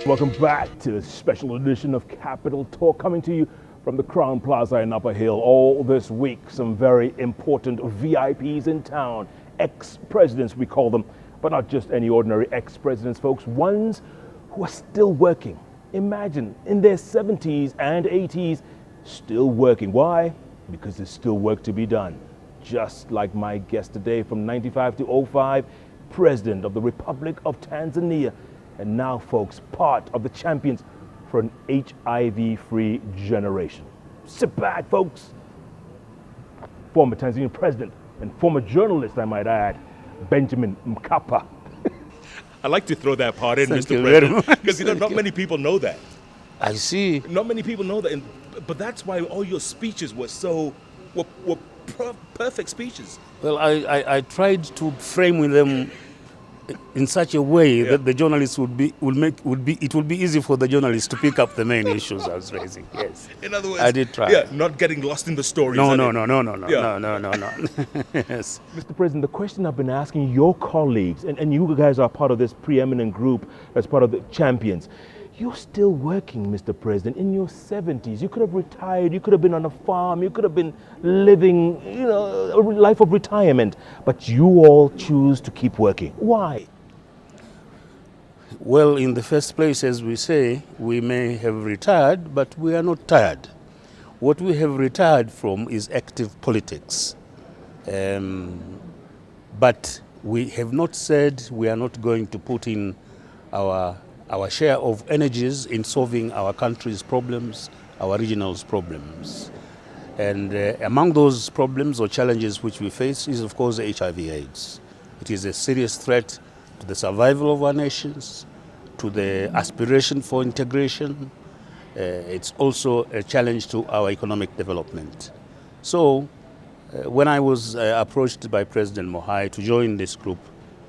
welcome back to a special edition of Capital Talk, coming to you from the Crown Plaza in Upper Hill. All this week, some very important VIPs in town, ex-presidents we call them, but not just any ordinary ex-presidents, folks, ones who are still working. Imagine, in their 70s and 80s, still working. Why? Because there's still work to be done. Just like my guest today from 95 to 05, President of the Republic of Tanzania, and now, folks, part of the champions for an HIV-free generation. Sit back, folks. Former Tanzanian President and former journalist, I might add, Benjamin Mkapa. I like to throw that part in, Thank Mr. you President, because not many people know that. I see. Not many people know that, but that's why all your speeches were perfect speeches. Well, I tried to frame them in such a way that the journalists it would be easy for the journalists to pick up the main issues I was raising. Yes. In other words, I did try. Yeah, not getting lost in the stories. No. Yes. Mr. President, the question I've been asking your colleagues, and you guys are part of this preeminent group as part of the champions. You're still working, Mr. President, in your 70s. You could have retired, you could have been on a farm, you could have been living, a life of retirement, but you all choose to keep working. Why? Well, in the first place, as we say, we may have retired, but we are not tired. What we have retired from is active politics. But we have not said we are not going to put in our share of energies in solving our country's problems, our regional's problems. And among those problems or challenges which we face is, of course, HIV/AIDS. It is a serious threat to the survival of our nations, to the aspiration for integration. It's also a challenge to our economic development. So when I was approached by President Mohamed to join this group,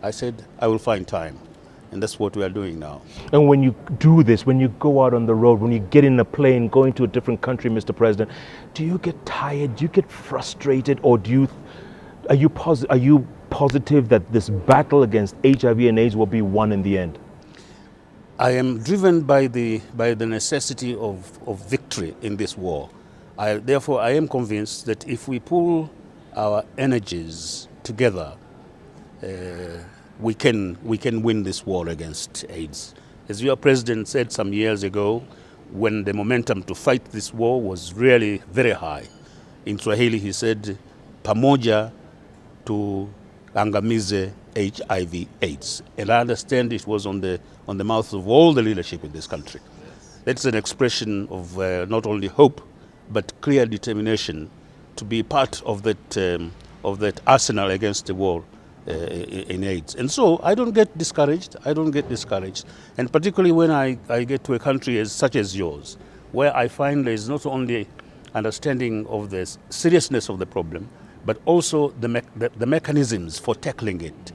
I said, I will find time. And that's what we are doing now. And when you do this, when you go out on the road, when you get in a plane going to a different country, Mr. President, do you get tired? Do you get frustrated? Or are you positive that this battle against HIV and AIDS will be won in the end? I am driven by the necessity of victory in this war. Therefore, I am convinced that if we pull our energies together, we can win this war against AIDS. As your president said some years ago, when the momentum to fight this war was really very high. In Swahili he said, pamoja tuangamize HIV/AIDS. And I understand it was on the mouth of all the leadership in this country. That's an expression of not only hope, but clear determination to be part of that arsenal against the war in AIDS. And so I don't get discouraged. And particularly when I get to a country such as yours, where I find there is not only understanding of the seriousness of the problem, but also the mechanisms for tackling it,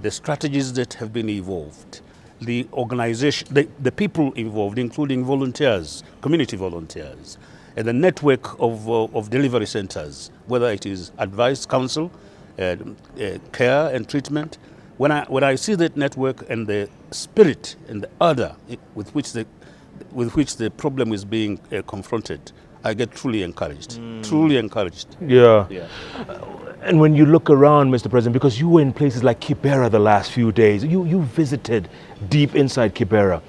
the strategies that have been evolved, the organization, the people involved, including volunteers, community volunteers, and the network of delivery centers, whether it is advice, counsel, care and treatment. When I see that network and the spirit and the ardor with which the problem is being confronted, I get truly encouraged. Truly encouraged. Yeah. And when you look around, Mr. President, because you were in places like Kibera the last few days, you visited deep inside Kibera.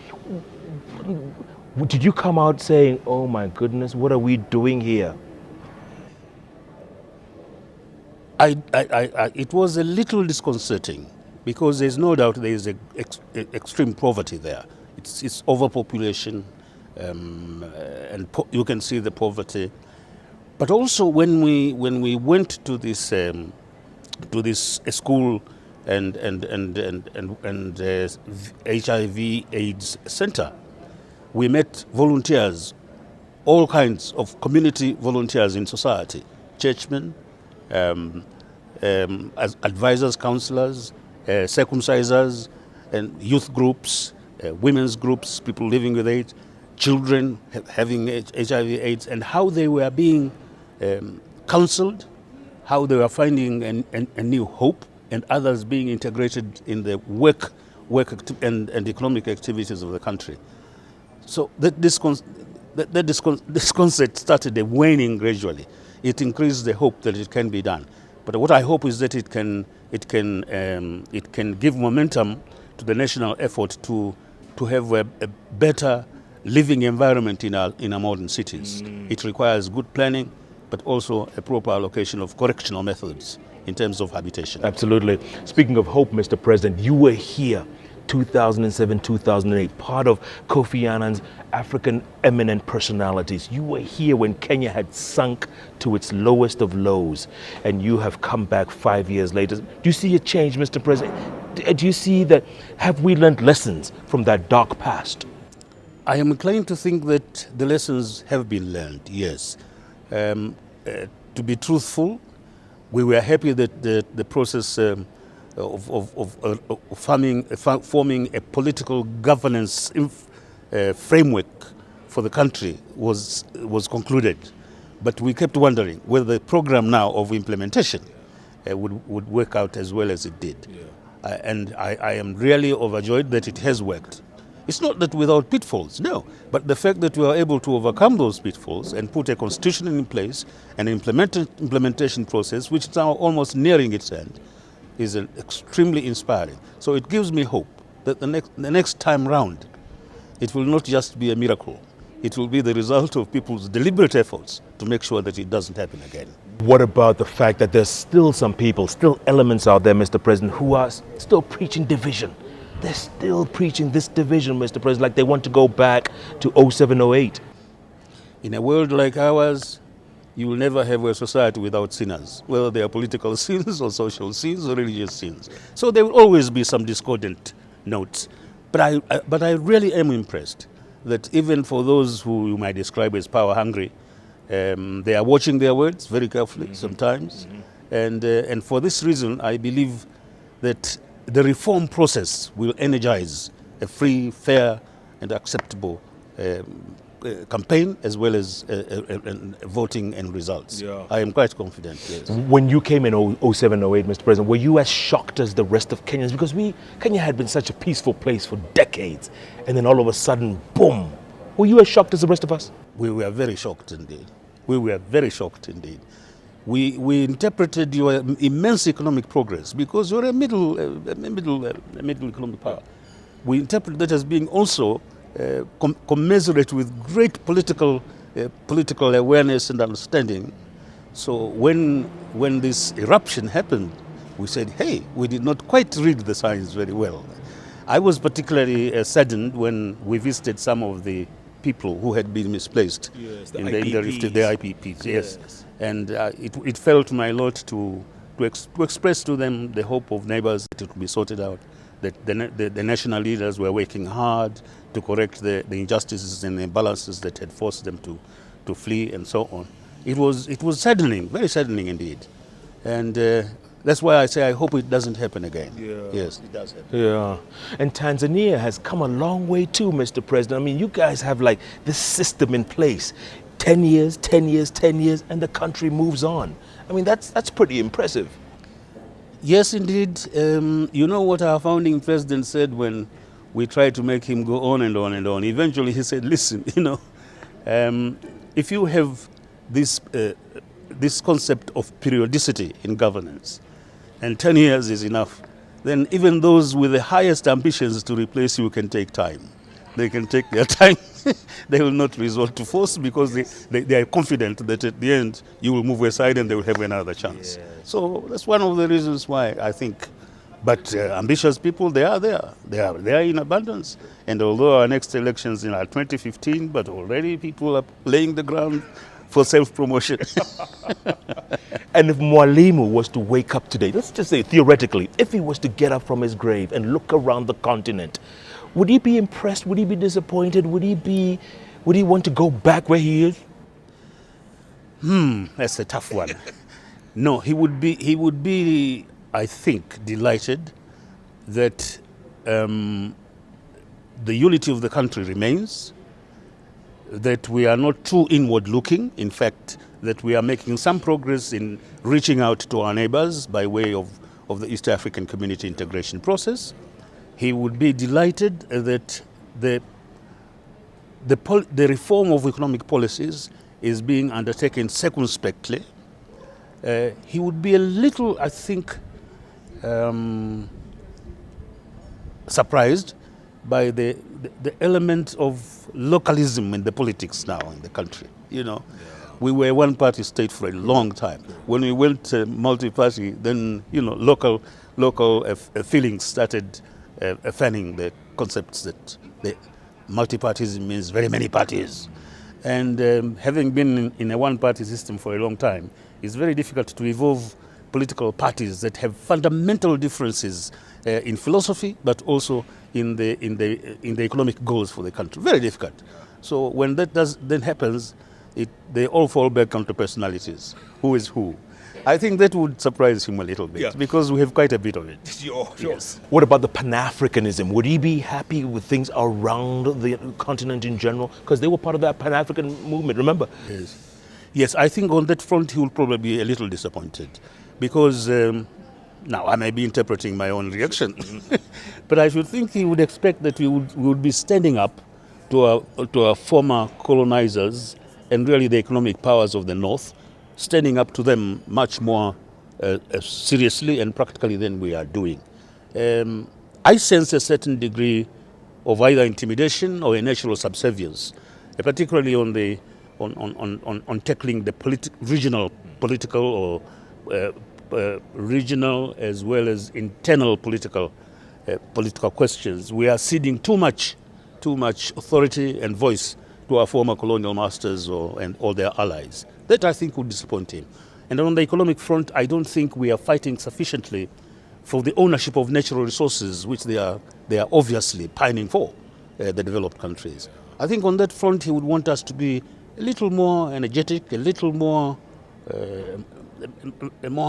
Did you come out saying, oh my goodness, what are we doing here? It was a little disconcerting because there's no doubt there is extreme poverty there. It's overpopulation, and you can see the poverty. But also when we went to this school and HIV/AIDS center, we met volunteers, all kinds of community volunteers in society, churchmen, as advisors, counselors, circumcisers, and youth groups, women's groups, people living with AIDS, children having HIV/AIDS, and how they were being counseled, how they were finding a new hope, and others being integrated in the work and economic activities of the country. So this concept started waning gradually. It increased the hope that it can be done. But what I hope is that it can give momentum to the national effort to have a better living environment in our modern cities. It requires good planning, but also a proper allocation of correctional methods in terms of habitation. Absolutely. Speaking of hope, Mr. President, you were here 2007, 2008, part of Kofi Annan's African Eminent Personalities. You were here when Kenya had sunk to its lowest of lows, and you have come back 5 years later. Do you see a change, Mr. President? Do you see that, have we learned lessons from that dark past? I am inclined to think that the lessons have been learned, yes. To be truthful, we were happy that the process of forming a political governance framework for the country was concluded. But we kept wondering whether the program now of implementation would work out as well as it did. Yeah. And I am really overjoyed that it has worked. It's not that without pitfalls, no, but the fact that we are able to overcome those pitfalls and put a constitution in place, an implementation process which is now almost nearing its end, is extremely inspiring. So it gives me hope that the next time round, it will not just be a miracle. It will be the result of people's deliberate efforts to make sure that it doesn't happen again. What about the fact that there's still some people, still elements out there, Mr. President, who are still preaching division? They're still preaching this division, Mr. President, like they want to go back to 07, 08. In a world like ours, you will never have a society without sinners, whether they are political sins or social sins or religious sins. So there will always be some discordant notes. But I really am impressed that even for those who you might describe as power hungry, they are watching their words very carefully sometimes. And for this reason, I believe that the reform process will energize a free, fair, and acceptable campaign as well as voting and results. Yeah. I am quite confident, yes. When you came in 07, 08, Mr. President, were you as shocked as the rest of Kenyans? Because Kenya had been such a peaceful place for decades, and then all of a sudden, boom. Were you as shocked as the rest of us? We were very shocked indeed. We were very shocked indeed. We interpreted your immense economic progress because you're a middle economic power. We interpret that as being also commensurate with great political awareness and understanding. So when this eruption happened, we said, hey, we did not quite read the signs very well. I was particularly saddened when we visited some of the people who had been misplaced in the IPPs. Yes. And it fell to my lot to express to them the hope of neighbors that it would be sorted out, that the national leaders were working hard to correct the injustices and imbalances that had forced them to flee and so on. It was saddening, very saddening indeed. And that's why I say I hope it doesn't happen again. Yeah. Yes, it does happen. Yeah. And Tanzania has come a long way too, Mr. President. I mean, you guys have like this system in place. 10 years, 10 years, 10 years, and the country moves on. I mean, that's pretty impressive. Yes, indeed. You know what our founding president said when we tried to make him go on and on and on? Eventually he said, listen, if you have this concept of periodicity in governance, and 10 years is enough, then even those with the highest ambitions to replace you can take time. They can take their time. They will not resort to force because they are confident that at the end you will move aside and they will have another chance. Yes. So that's one of the reasons why I think. But ambitious people, they are there. They are there in abundance. And although our next elections are 2015, but already people are laying the ground for self-promotion. And if Mwalimu was to wake up today, let's just say theoretically, if he was to get up from his grave and look around the continent, would he be impressed? Would he be disappointed? Would he want to go back where he is? That's a tough one. No, he would be, I think, delighted that the unity of the country remains, that we are not too inward looking. In fact, that we are making some progress in reaching out to our neighbors by way of the East African Community Integration process. He would be delighted that the the reform of economic policies is being undertaken circumspectly. He would be a little, I think, surprised by the element of localism in the politics now in the country. You know, we were a one-party state for a long time. When we went multi-party, then local feelings started fanning the concepts that the multi-partyism means very many parties. And having been in a one-party system for a long time, it's very difficult to evolve political parties that have fundamental differences in philosophy, but also in the economic goals for the country. Very difficult. So when that then happens, they all fall back onto personalities. Who is who? I think that would surprise him a little bit, because we have quite a bit of it. Sure. Yes. What about the Pan-Africanism? Would he be happy with things around the continent in general? Because they were part of that Pan-African movement, remember? Yes, I think on that front he will probably be a little disappointed, because now I may be interpreting my own reaction, but I should think he would expect that we would be standing up to our former colonizers and really the economic powers of the North, standing up to them much more seriously and practically than we are doing. I sense a certain degree of either intimidation or a natural subservience, particularly on tackling the regional political or regional as well as internal political questions. We are ceding too much authority and voice to our former colonial masters and all their allies. That I think would disappoint him. And on the economic front, I don't think we are fighting sufficiently for the ownership of natural resources, which they are obviously pining for, the developed countries. I think on that front he would want us to be a little more energetic, a little more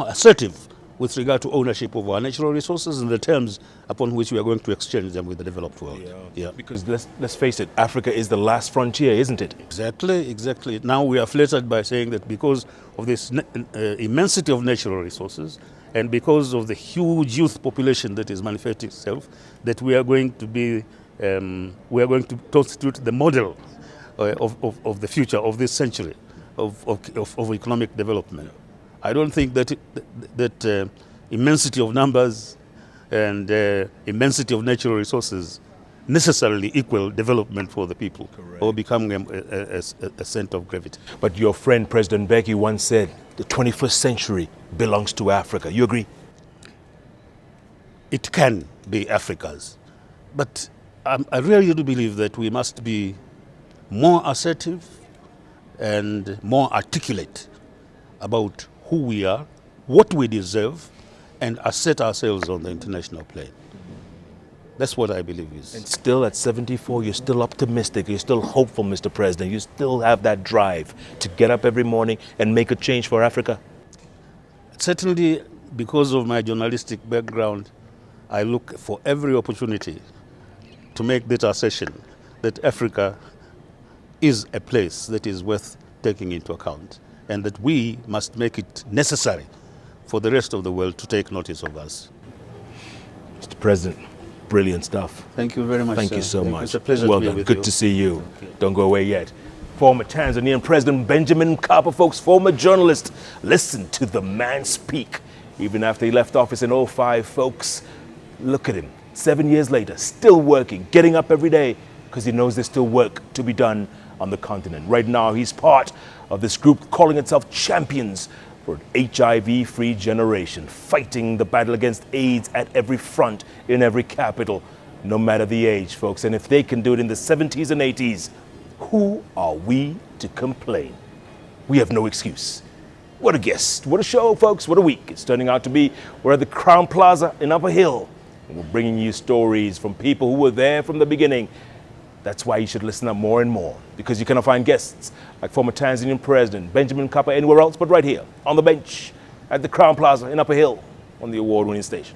assertive with regard to ownership of our natural resources and the terms upon which we are going to exchange them with the developed world. Yeah. Because let's face it, Africa is the last frontier, isn't it? Exactly. Now we are flattered by saying that because of this immensity of natural resources and because of the huge youth population that is manifesting itself, that we are going to constitute the model of the future of this century of economic development. I don't think that immensity of numbers and immensity of natural resources necessarily equal development for the people. Correct. Or become a center of gravity. But your friend President Mbeki once said the 21st century belongs to Africa. You agree? It can be Africa's, but I really do believe that we must be more assertive and more articulate about who we are, what we deserve, and assert ourselves on the international plane. That's what I believe is. And still at 74, you're still optimistic, you're still hopeful, Mr. President. You still have that drive to get up every morning and make a change for Africa? Certainly, because of my journalistic background, I look for every opportunity to make that assertion that Africa is a place that is worth taking into account, and that we must make it necessary for the rest of the world to take notice of us. Mr. President, brilliant stuff. Thank you very much. Thank you so much. It's a pleasure well to be done. with Good you. to see you. Don't go away yet. Former Tanzanian President Benjamin Mkapa, folks, former journalist. Listen to the man speak. Even after he left office in 2005, folks, look at him. 7 years later, still working, getting up every day, because he knows there's still work to be done on the continent. Right now, he's part of this group calling itself Champions for an HIV-free generation, fighting the battle against AIDS at every front, in every capital, no matter the age, folks. And if they can do it in the 70s and 80s, who are we to complain? We have no excuse. What a guest, what a show, folks, what a week it's turning out to be. We're at the Crown Plaza in Upper Hill, and we're bringing you stories from people who were there from the beginning. That's why you should listen up more and more, because you cannot find guests like former Tanzanian President Benjamin Mkapa anywhere else but right here on the bench at the Crown Plaza in Upper Hill on the award-winning station,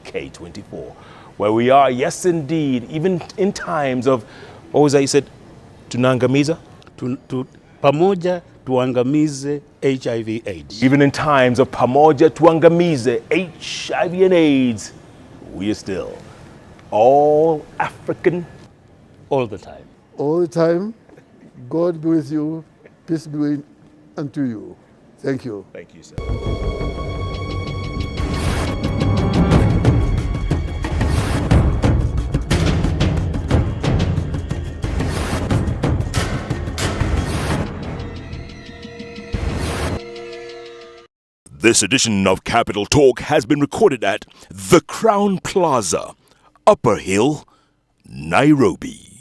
K24, where we are, yes indeed, even in times of, what was that you said, tunangamiza? Pamoja tuangamize HIV AIDS. Even in times of pamoja tuangamize HIV and AIDS, we are still all African. All the time. all the time. God be with you. Peace be unto you. Thank you. Thank you, sir. This edition of Capital Talk has been recorded at the Crown Plaza, Upper Hill, Nairobi.